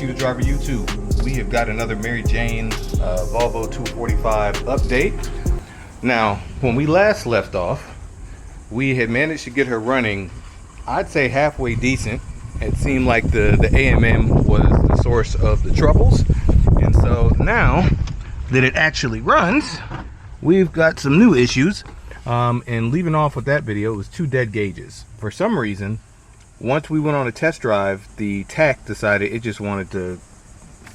Shooter Driver YouTube. We have got another Mary Jane Volvo 245 update. Now, when we last left off, we had managed to get her running, I'd say halfway decent. It seemed like the AMM was the source of the troubles. And so now that it actually runs, we've got some new issues. And leaving off with that video, it was 2 dead gauges. For some reason, once we went on a test drive, the tach decided it just wanted to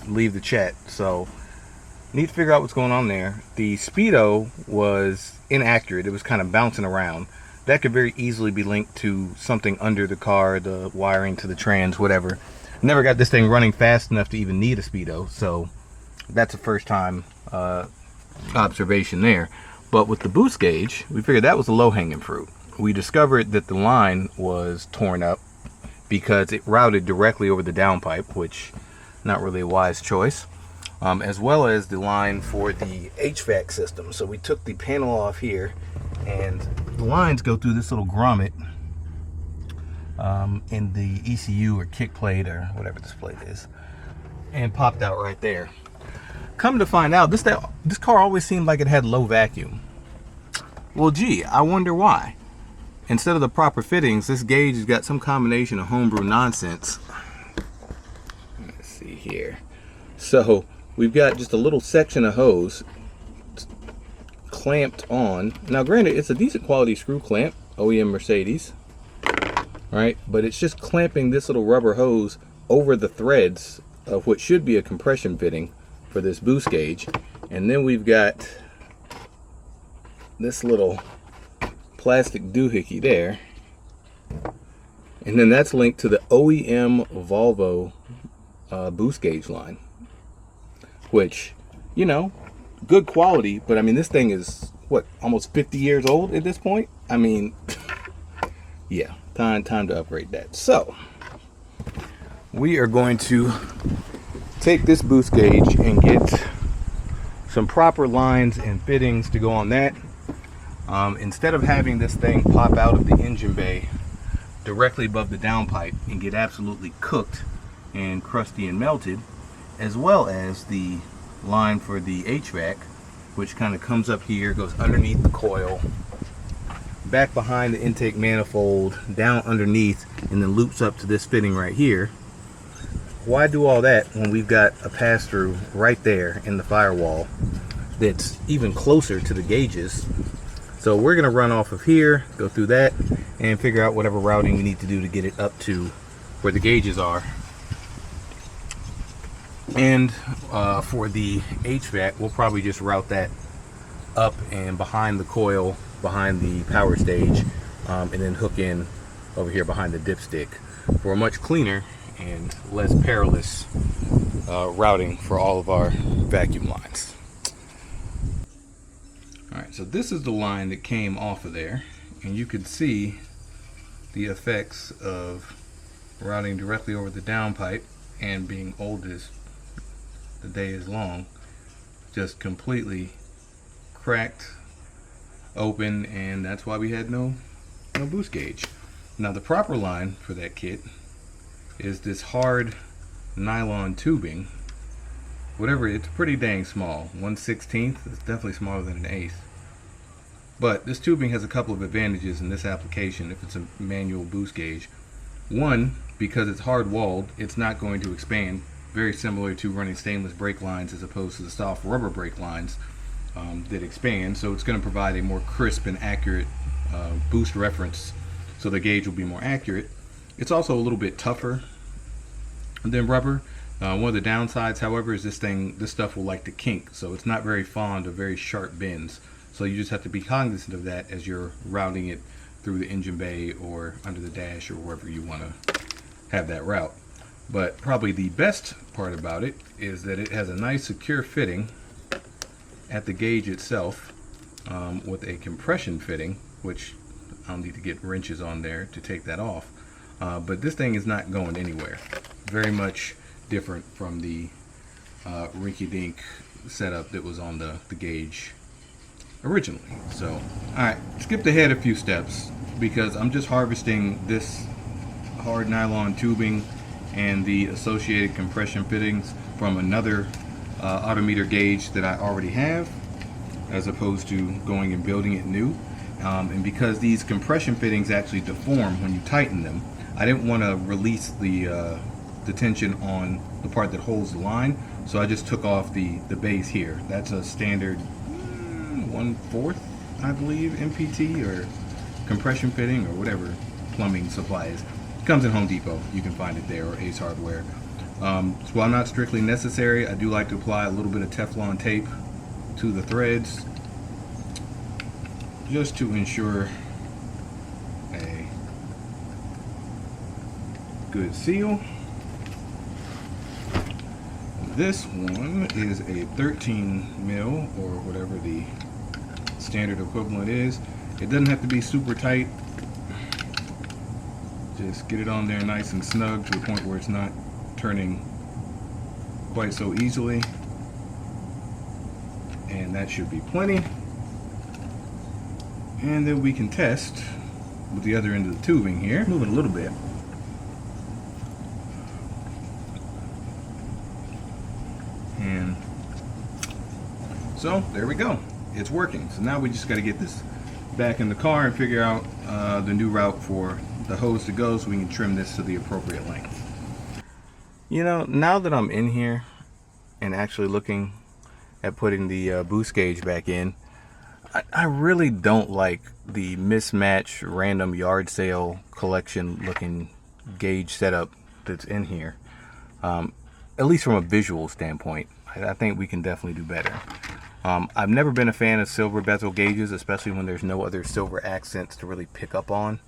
leave the chat. So need to figure out what's going on there. The speedo was inaccurate. It was kind of bouncing around. That could very easily be linked to something under the car, the wiring to the trans, whatever. Never got this thing running fast enough to even need a speedo, so that's a first time observation there. But with the boost gauge, we figured that was a low-hanging fruit. We discovered that the line was torn up because it routed directly over the downpipe, which not really a wise choice, as well as the line for the HVAC system. So we took the panel off here, and the lines go through this little grommet in the ECU or kick plate or whatever this plate is, and popped out right there. Come to find out, this car always seemed like it had low vacuum. Well, gee, I wonder why. Instead of the proper fittings, this gauge has got some combination of homebrew nonsense. Let's see here. So we've got just a little section of hose clamped on. Now granted, it's a decent quality screw clamp, OEM Mercedes, right? But it's just clamping this little rubber hose over the threads of what should be a compression fitting for this boost gauge. And then we've got this little plastic doohickey there, and then that's linked to the OEM Volvo boost gauge line, which, you know, good quality, but I mean, this thing is what, almost 50 years old at this point. I mean, yeah, time to upgrade that. So we are going to take this boost gauge and get some proper lines and fittings to go on that. Instead of having this thing pop out of the engine bay directly above the downpipe and get absolutely cooked and crusty and melted, as well as the line for the HVAC, which kind of comes up here, goes underneath the coil, back behind the intake manifold, down underneath, and then loops up to this fitting right here. Why do all that when we've got a pass-through right there in the firewall that's even closer to the gauges? So we're gonna run off of here, go through that, and figure out whatever routing we need to do to get it up to where the gauges are. And for the HVAC, we'll probably just route that up and behind the coil, behind the power stage, and then hook in over here behind the dipstick for a much cleaner and less perilous routing for all of our vacuum lines. Alright, so this is the line that came off of there, and you can see the effects of routing directly over the downpipe and being old as the day is long. Just completely cracked open, and that's why we had no boost gauge. Now the proper line for that kit is this hard nylon tubing. Whatever, it's pretty dang small. 1/16, it's definitely smaller than an eighth. But this tubing has a couple of advantages in this application if it's a manual boost gauge. One, because it's hard walled, it's not going to expand, very similar to running stainless brake lines as opposed to the soft rubber brake lines that expand. So it's going to provide a more crisp and accurate boost reference, so the gauge will be more accurate. It's also a little bit tougher than rubber. One of the downsides, however, is this stuff will like to kink, so it's not very fond of very sharp bends. So you just have to be cognizant of that as you're routing it through the engine bay or under the dash or wherever you want to have that route. But probably the best part about it is that it has a nice secure fitting at the gauge itself with a compression fitting, which I'll need to get wrenches on there to take that off. But this thing is not going anywhere. Very much different from the rinky-dink setup that was on the gauge originally. So, alright, skipped ahead a few steps because I'm just harvesting this hard nylon tubing and the associated compression fittings from another autometer gauge that I already have, as opposed to going and building it new. And because these compression fittings actually deform when you tighten them, I didn't want to release the tension on the part that holds the line, so I just took off the base here. That's a standard 1/4, I believe, MPT or compression fitting or whatever plumbing supply is. It comes in Home Depot. You can find it there, or Ace Hardware. So while not strictly necessary, I do like to apply a little bit of Teflon tape to the threads just to ensure a good seal. This one is a 13 mil or whatever the standard equivalent is. It doesn't have to be super tight. Just get it on there nice and snug to a point where it's not turning quite so easily, and that should be plenty. And then we can test with the other end of the tubing here. Move it a little bit. And so there we go. It's working. So now we just got to get this back in the car and figure out the new route for the hose to go so we can trim this to the appropriate length. You know, now that I'm in here and actually looking at putting the boost gauge back in, I really don't like the mismatch random yard sale collection looking gauge setup that's in here. At least from a visual standpoint, I think we can definitely do better. I've never been a fan of silver bezel gauges, especially when there's no other silver accents to really pick up on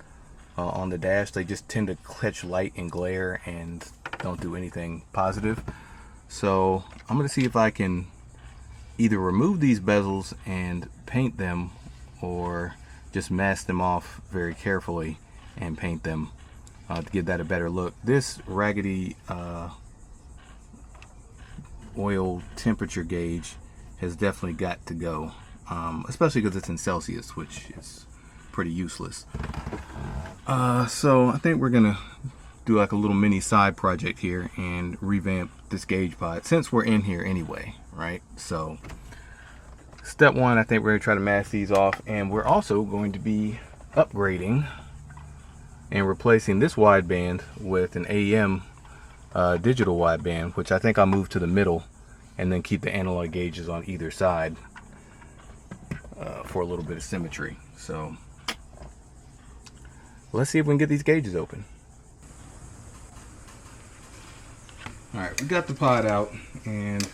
the dash. They just tend to catch light and glare and don't do anything positive. So I'm going to see if I can either remove these bezels and paint them, or just mask them off very carefully and paint them to give that a better look. This raggedy oil temperature gauge has definitely got to go, especially because it's in Celsius, which is pretty useless. So I think we're gonna do like a little mini side project here and revamp this gauge pod since we're in here anyway, right? So step one, I think we're gonna try to mask these off, and we're also going to be upgrading and replacing this wideband with an AEM digital wideband, which I think I'll move to the middle and then keep the analog gauges on either side for a little bit of symmetry. So let's see if we can get these gauges open. Alright, we got the pod out, and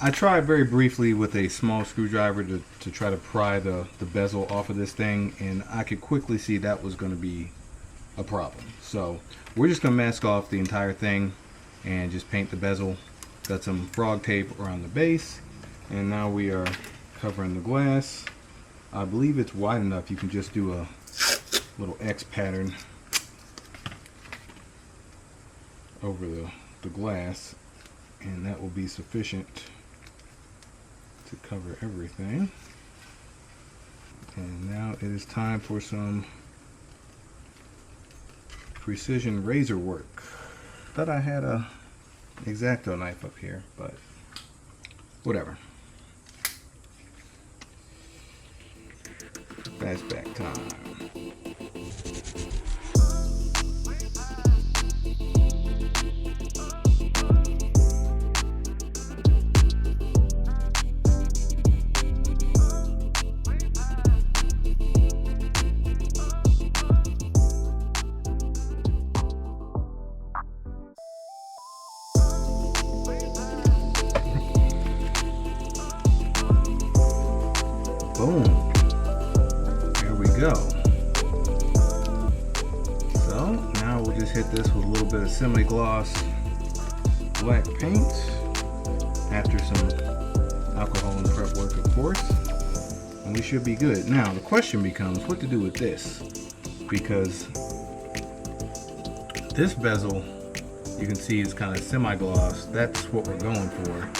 I tried very briefly with a small screwdriver to try to pry the bezel off of this thing, and I could quickly see that was going to be a problem. So we're just going to mask off the entire thing and just paint the bezel. Got some frog tape around the base, and now we are covering the glass. I believe it's wide enough you can just do a little X pattern over the glass, and that will be sufficient to cover everything. And now it is time for some precision razor work. Thought I had a X-Acto knife up here, but whatever. Flashback time. Boom. There we go. So now we'll just hit this with a little bit of semi-gloss black paint after some alcohol and prep work, of course, and we should be good. Now the question becomes what to do with this, because this bezel you can see is kind of semi-gloss. That's what we're going for.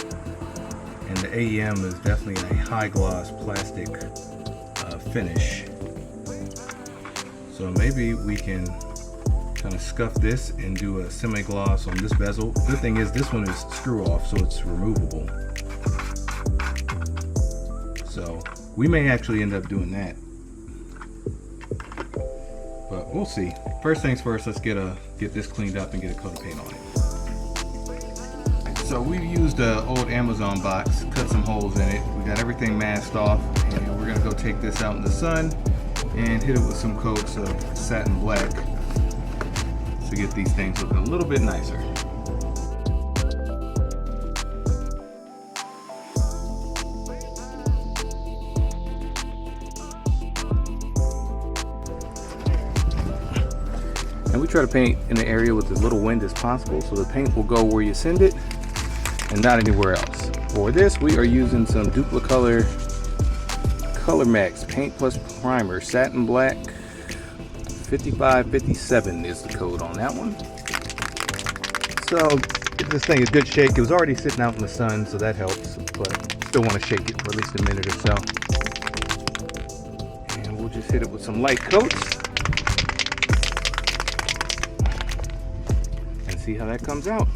And the AEM is definitely a high gloss plastic finish. So maybe we can kind of scuff this and do a semi-gloss on this bezel. Good thing is this one is screw off, so it's removable. So we may actually end up doing that, but we'll see. First things first, let's get this cleaned up and get a coat of paint on it. So we used an old Amazon box, cut some holes in it. We got everything masked off, and we're gonna go take this out in the sun and hit it with some coats of satin black to get these things looking a little bit nicer. And we try to paint in an area with as little wind as possible, so the paint will go where you send it and not anywhere else. For this, we are using some Duplicolor Color Max Paint Plus Primer, Satin Black. 5557 is the code on that one. So give this thing a good shake. It was already sitting out in the sun, so that helps, but still want to shake it for at least a minute or so. And we'll just hit it with some light coats and see how that comes out.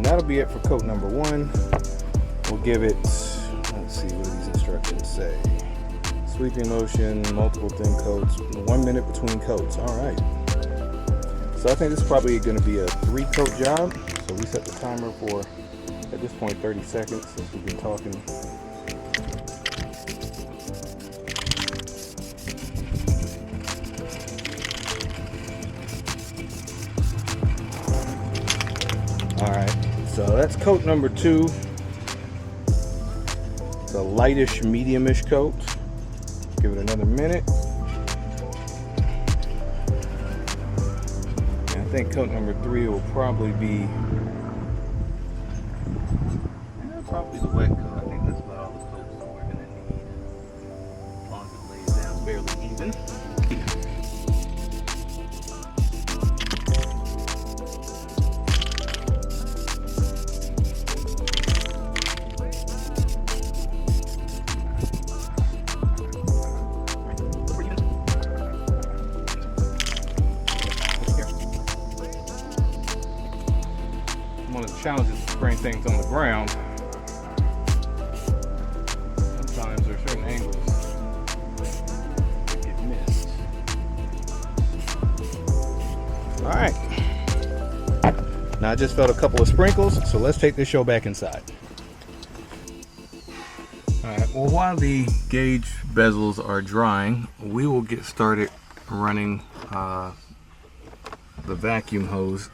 That'll be it for coat number one. We'll give it, let's see, what do these instructions say? Sweeping motion, multiple thin coats, 1 minute between coats. All right. So I think this is probably going to be a 3-coat job. So we set the timer for, at this point, 30 seconds since we've been talking. All right. So that's coat number 2. It's a lightish, mediumish coat. Give it another minute. And I think coat number 3 will probably be probably the wet coat. I think that's about all the coats that we're gonna need. As long as it lays down fairly even. One of the challenges of spraying things on the ground, sometimes there are certain angles that get missed. All right, now I just felt a couple of sprinkles, so let's take this show back inside. All right, well, while the gauge bezels are drying, we will get started running the vacuum hose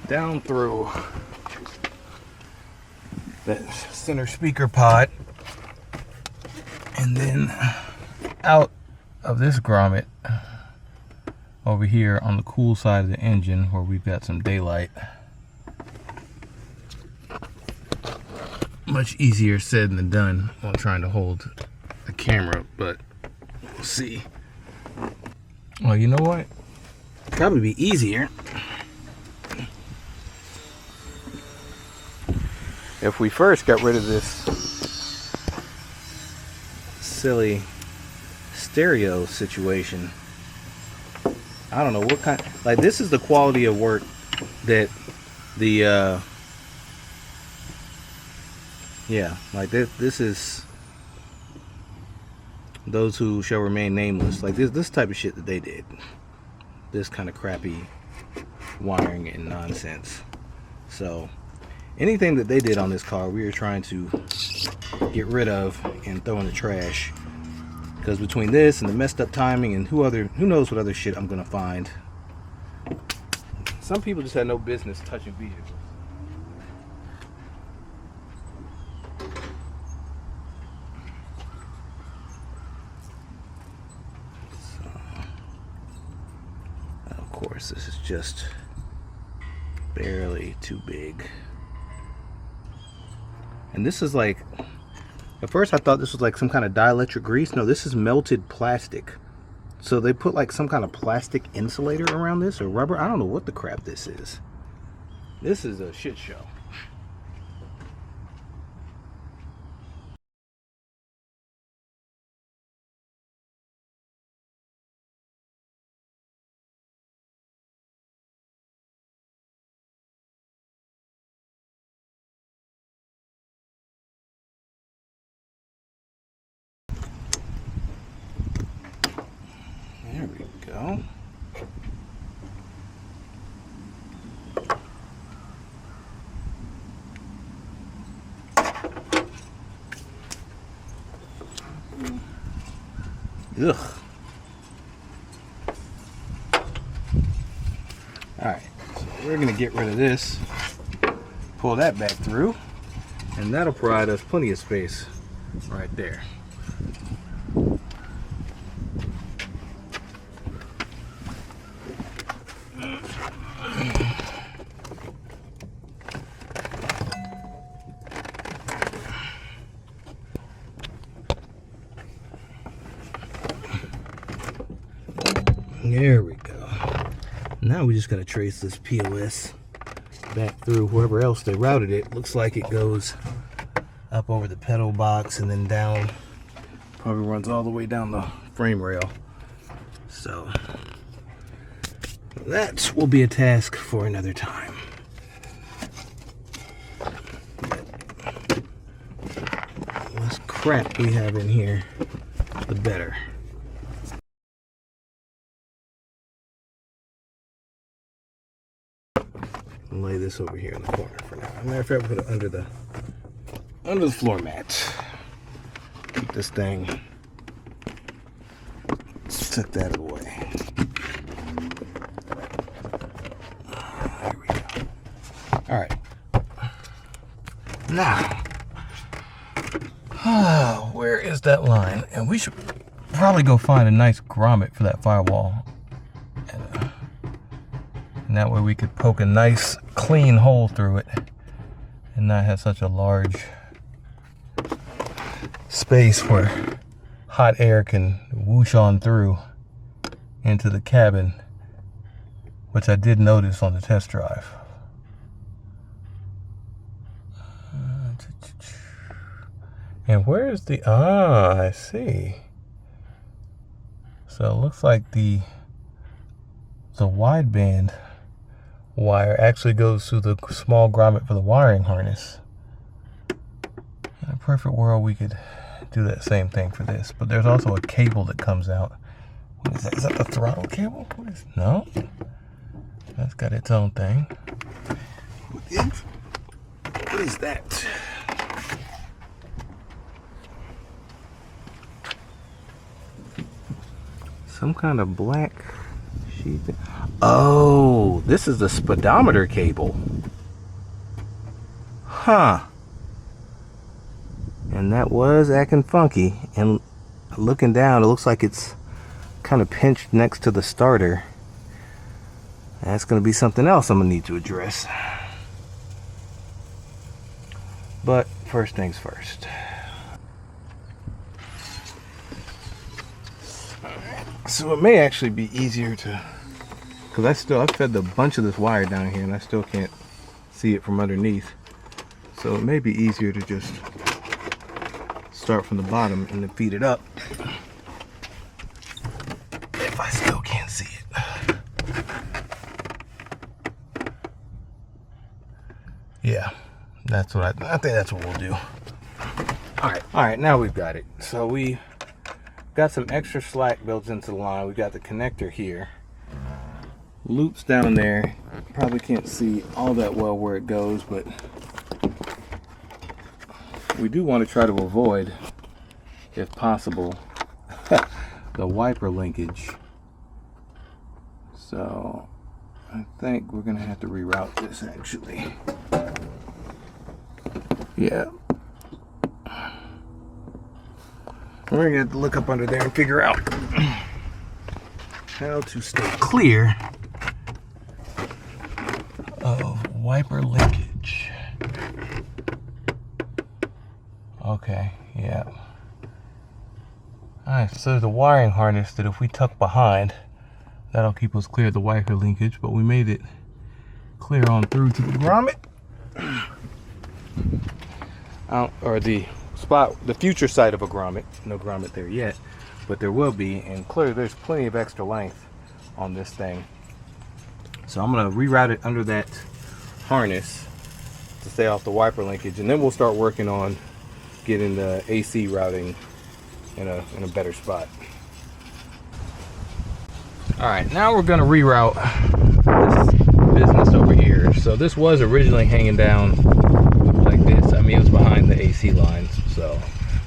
down through that center speaker pod and then out of this grommet over here on the cool side of the engine where we've got some daylight. Much easier said than done while trying to hold the camera, but we'll see. Well, you know what? Probably be easier if we first got rid of this silly stereo situation. I don't know what kind, like, this is the quality of work that the yeah, like this is those who shall remain nameless, like this type of shit that they did, this kind of crappy wiring and nonsense. So anything that they did on this car, we are trying to get rid of and throw in the trash. Because between this and the messed up timing and who knows what other shit I'm gonna find. Some people just had no business touching vehicles. So, of course, this is just barely too big. And this is like, At first I thought this was like some kind of dielectric grease. No, this is melted plastic. So they put like some kind of plastic insulator around this, or rubber. I don't know what the crap this is. This is a shit show. There we go. Ugh. Alright, so we're going to get rid of this, pull that back through, and that'll provide us plenty of space right there. There we go. Now we just got to trace this POS back through wherever else they routed it. Looks like it goes up over the pedal box and then down. Probably runs all the way down the frame rail. So that will be a task for another time. The less crap we have in here, the better. Lay this over here in the corner for now. As a matter of fact, put it under the floor mat. Keep this thing tuck that away. There we go. All right. Now, where is that line? And we should probably go find a nice grommet for that firewall. And that way we could poke a nice clean hole through it and not have such a large space where hot air can whoosh on through into the cabin, which I did notice on the test drive. And where is the, I see. So it looks like the wideband wire actually goes through the small grommet for the wiring harness. In a perfect world, we could do that same thing for this, but there's also a cable that comes out. What is that? Is that the throttle cable? No, that's got its own thing. What is that? Some kind of black sheet. Oh, this is the speedometer cable. Huh. And that was acting funky. And looking down, it looks like it's kind of pinched next to the starter. That's going to be something else I'm going to need to address. But first things first. So it may actually be easier to, because I fed a bunch of this wire down here and I still can't see it from underneath. So it may be easier to just start from the bottom and then feed it up. If I still can't see it. Yeah, that's what I think that's what we'll do. All right, now we've got it. So we got some extra slack built into the line. We got the connector here. Loops down there. Probably can't see all that well where it goes, but we do want to try to avoid, if possible, the wiper linkage. So I think we're gonna have to reroute this actually. Yeah. We're gonna have to look up under there and figure out how to stay clear of wiper linkage. Okay, yeah. Alright, so there's a wiring harness that if we tuck behind, that'll keep us clear of the wiper linkage, but we made it clear on through to the grommet. Or the spot, the future site of a grommet. No grommet there yet, but there will be, and clearly there's plenty of extra length on this thing. So I'm going to reroute it under that harness to stay off the wiper linkage, and then we'll start working on getting the AC routing in a better spot. Alright, now we're going to reroute this business over here. So this was originally hanging down like this. I mean, it was behind the AC lines, so,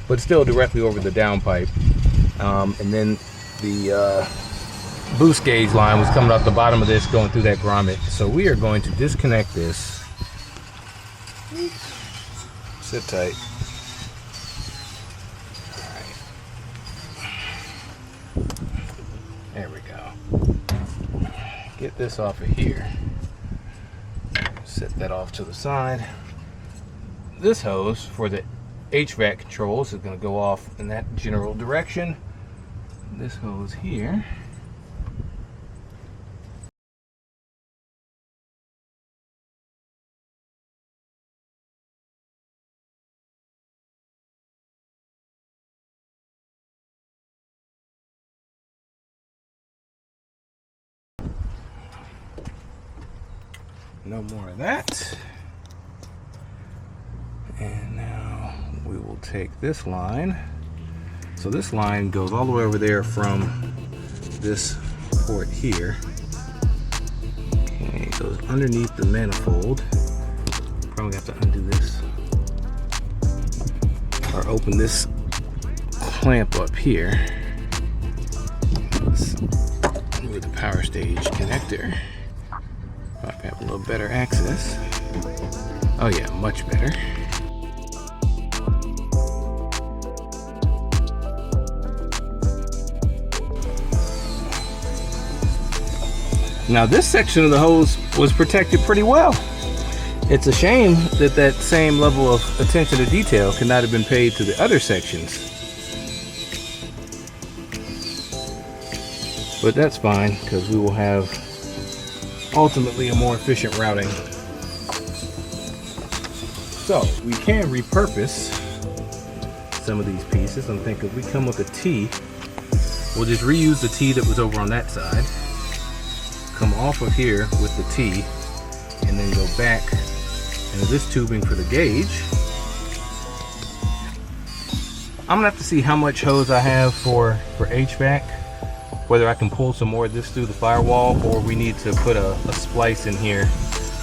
but still directly over the downpipe. And then the boost gauge line was coming off the bottom of this, going through that grommet. So we are going to disconnect this. Sit tight. There we go. Get this off of here. Set that off to the side. This hose for the HVAC controls is going to go off in that general direction. This hose here no more of that. And now we will take this line. So this line goes all the way over there from this port here. Okay, it goes underneath the manifold. Probably have to undo this or open this clamp up here with the power stage connector. Probably have a little better access. Oh yeah, much better. Now this section of the hose was protected pretty well. It's a shame that that same level of attention to detail could not have been paid to the other sections. But that's fine, because we will have ultimately a more efficient routing. So we can repurpose some of these pieces. I'm thinking if we come with a T, we'll just reuse the T that was over on that side, come off of here with the T, and then go back into this tubing for the gauge. I'm gonna have to see how much hose I have for HVAC, whether I can pull some more of this through the firewall, or we need to put a splice in here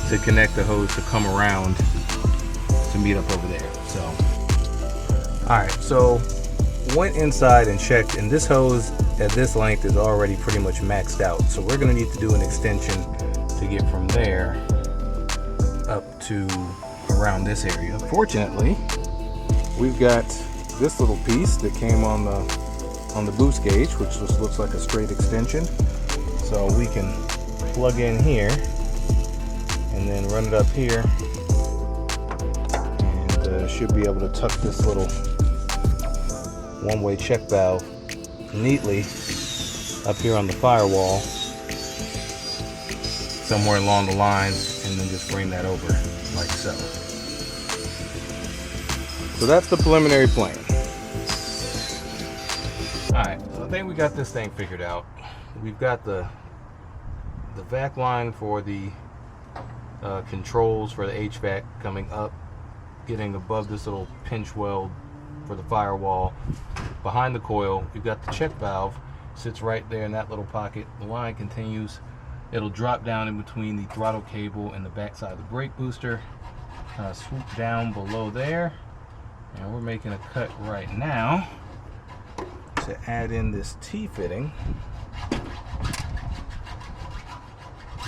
to connect the hose to come around to meet up over there. So, all right, so went inside and checked, and this hose at this length is already pretty much maxed out. So we're gonna need to do an extension to get from there up to around this area. Fortunately, we've got this little piece that came on the boost gauge, which just looks like a straight extension. So we can plug in here and then run it up here, and should be able to tuck this little one-way check valve neatly up here on the firewall somewhere along the lines, and then just bring that over like so. So that's the preliminary plan. Alright, so I think we got this thing figured out. We've got the vac line for the controls for the HVAC coming up, getting above this little pinch weld for the firewall. Behind the coil, we've got the check valve, sits right there in that little pocket. The line continues. It'll drop down in between the throttle cable and the backside of the brake booster, swoop down below there, and we're making a cut right now to add in this T-fitting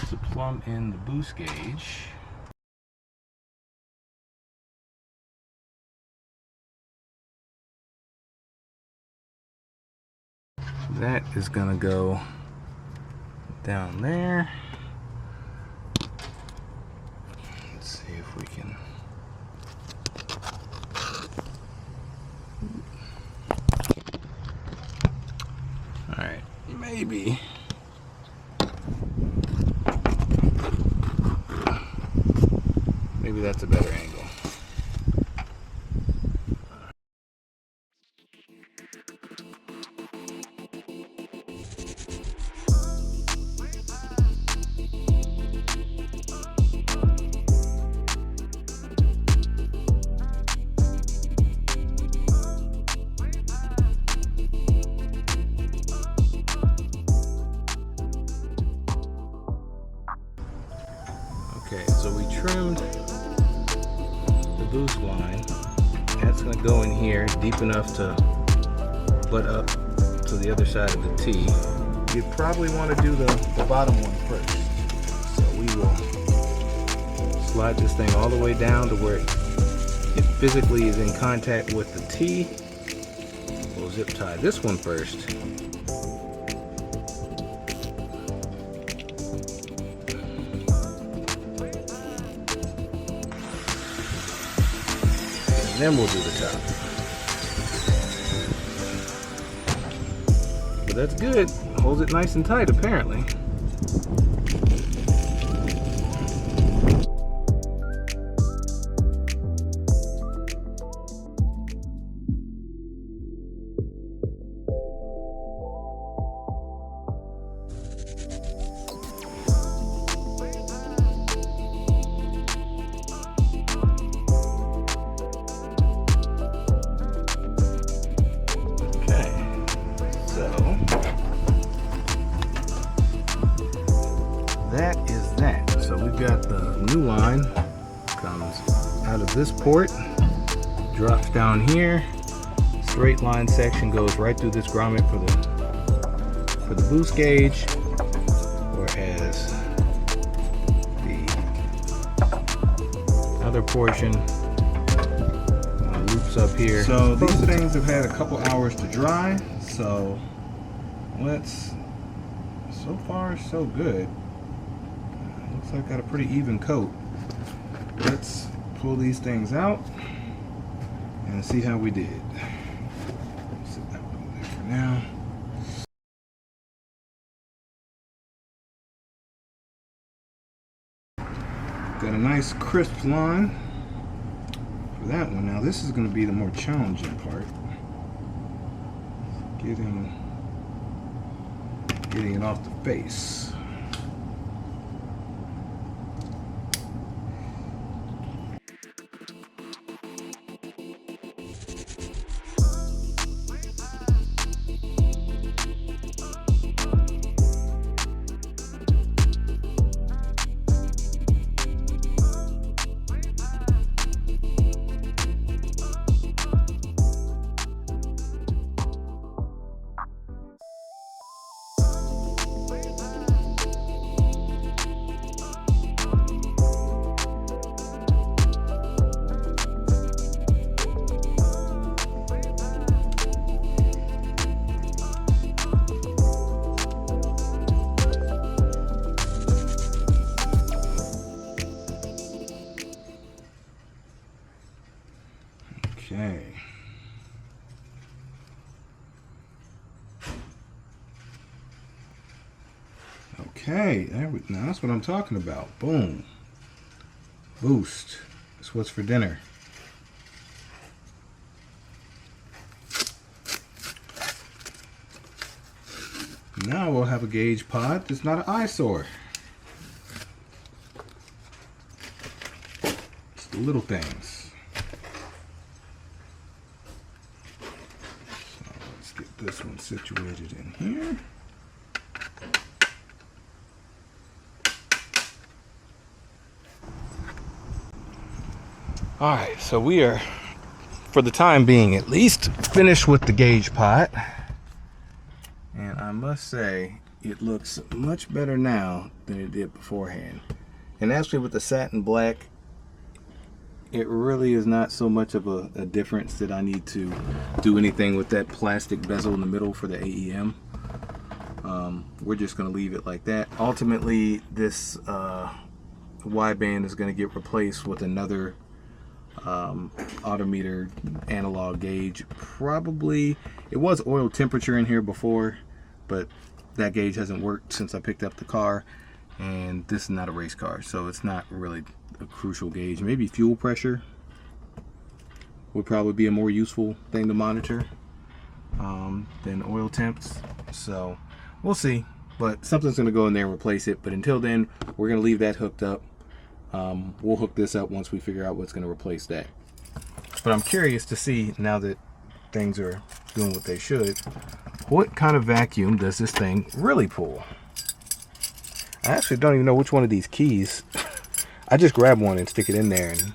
to plumb in the boost gauge. That is gonna go down there. Let's see if we can maybe that's a better angle. Okay, so we trimmed the boost line. That's going to go in here deep enough to butt up to the other side of the T. You'd probably want to do the bottom one first. So we will slide this thing all the way down to where it physically is in contact with the T. We'll zip tie this one first. Then we'll do the top. But that's good. Holds it nice and tight, apparently. That is that. So we've got the new line, comes out of this port, drops down here, straight line section goes right through this grommet for the boost gauge, whereas the other portion loops up here. So these things have had a couple hours to dry, so so far so good. Looks like I got a pretty even coat. Let's pull these things out and see how we did. Set that one there for now. Got a nice crisp line for that one. Now this is going to be the more challenging part. Getting it off the face. Okay. Okay, now that's what I'm talking about. Boom. Boost. That's what's for dinner. Now we'll have a gauge pod that's not an eyesore. It's the little things. This one situated in here. All right, so we are, for the time being at least, finished with the gauge pot. And I must say, it looks much better now than it did beforehand. And actually with the satin black, it really is not so much of a difference that I need to do anything with that plastic bezel in the middle for the AEM. We're just going to leave it like that. Ultimately, this Y-band is going to get replaced with another autometer analog gauge. Probably, it was oil temperature in here before, but that gauge hasn't worked since I picked up the car, and this is not a race car, so it's not really a crucial gauge. Maybe fuel pressure would probably be a more useful thing to monitor than oil temps. So we'll see, but something's going to go in there and replace it. But until then, we're going to leave that hooked up. We'll hook this up once we figure out what's going to replace that. But I'm curious to see, now that things are doing what they should, what kind of vacuum does this thing really pull? I actually don't even know which one of these keys. I just grab one and stick it in there, and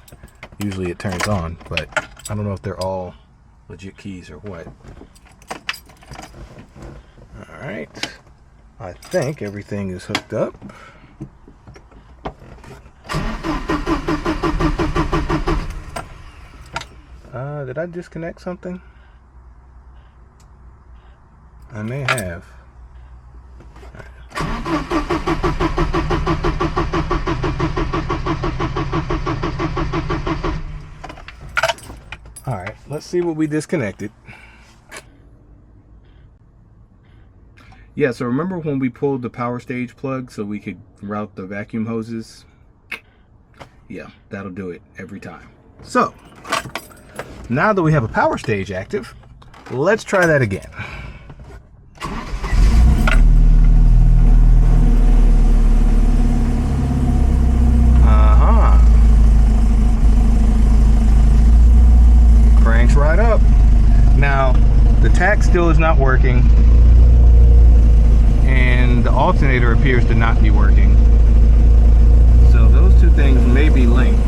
usually it turns on, but I don't know if they're all legit keys or what. All right, I think everything is hooked up. Did I disconnect something? I may have. All right, let's see what we disconnected. Yeah, so remember when we pulled the power stage plug so we could route the vacuum hoses? Yeah, that'll do it every time. So, now that we have a power stage active, let's try that again. Cranks right up. Now, the tach still is not working, and the alternator appears to not be working. So those two things may be linked.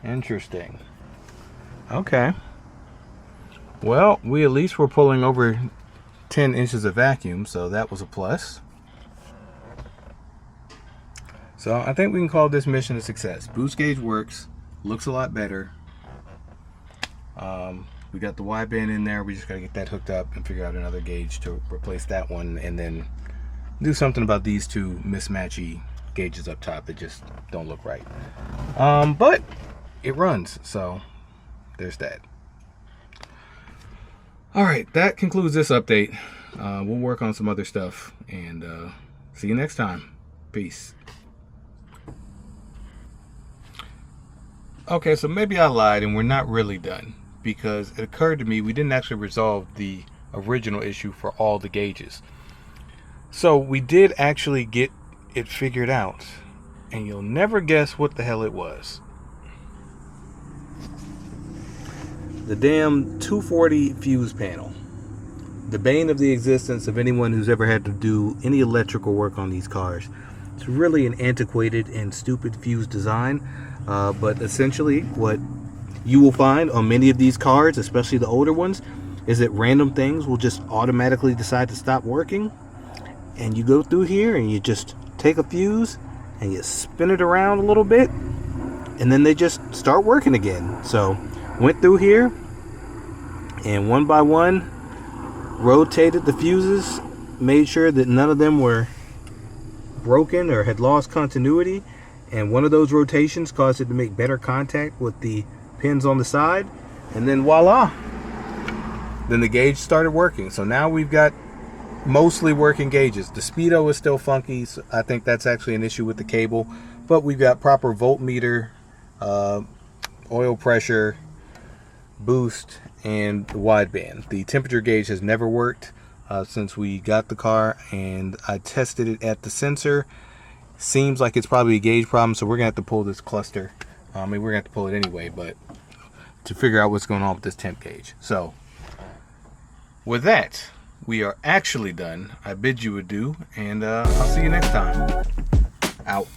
Interesting. Okay. Well, we at least were pulling over 10 inches of vacuum, so that was a plus. So I think we can call this mission a success. Boost gauge works, looks a lot better. We got the wideband in there. We just got to get that hooked up and figure out another gauge to replace that one, and then do something about these two mismatchy gauges up top that just don't look right. But it runs, so there's that. All right, that concludes this update. We'll work on some other stuff, and see you next time. Peace. Okay, so maybe I lied and we're not really done, because it occurred to me we didn't actually resolve the original issue for all the gauges. So we did actually get it figured out, and you'll never guess what the hell it was. The damn 240 fuse panel. The bane of the existence of anyone who's ever had to do any electrical work on these cars. It's really an antiquated and stupid fuse design, but essentially what you will find on many of these cars, especially the older ones, is that random things will just automatically decide to stop working, and you go through here and you just take a fuse and you spin it around a little bit, and then they just start working again. So went through here and one by one rotated the fuses, made sure that none of them were broken or had lost continuity, and one of those rotations caused it to make better contact with the pins on the side, and then voila, then the gauge started working. So now we've got mostly working gauges. The speedo is still funky, so I think that's actually an issue with the cable, but we've got proper voltmeter, oil pressure, boost, and the wideband. The temperature gauge has never worked since we got the car, and I tested it at the sensor. Seems like it's probably a gauge problem, so we're gonna have to pull this cluster. I mean, we're gonna have to pull it anyway, but to figure out what's going on with this temp gauge. So with that, we are actually done. I bid you adieu, and I'll see you next time. Out.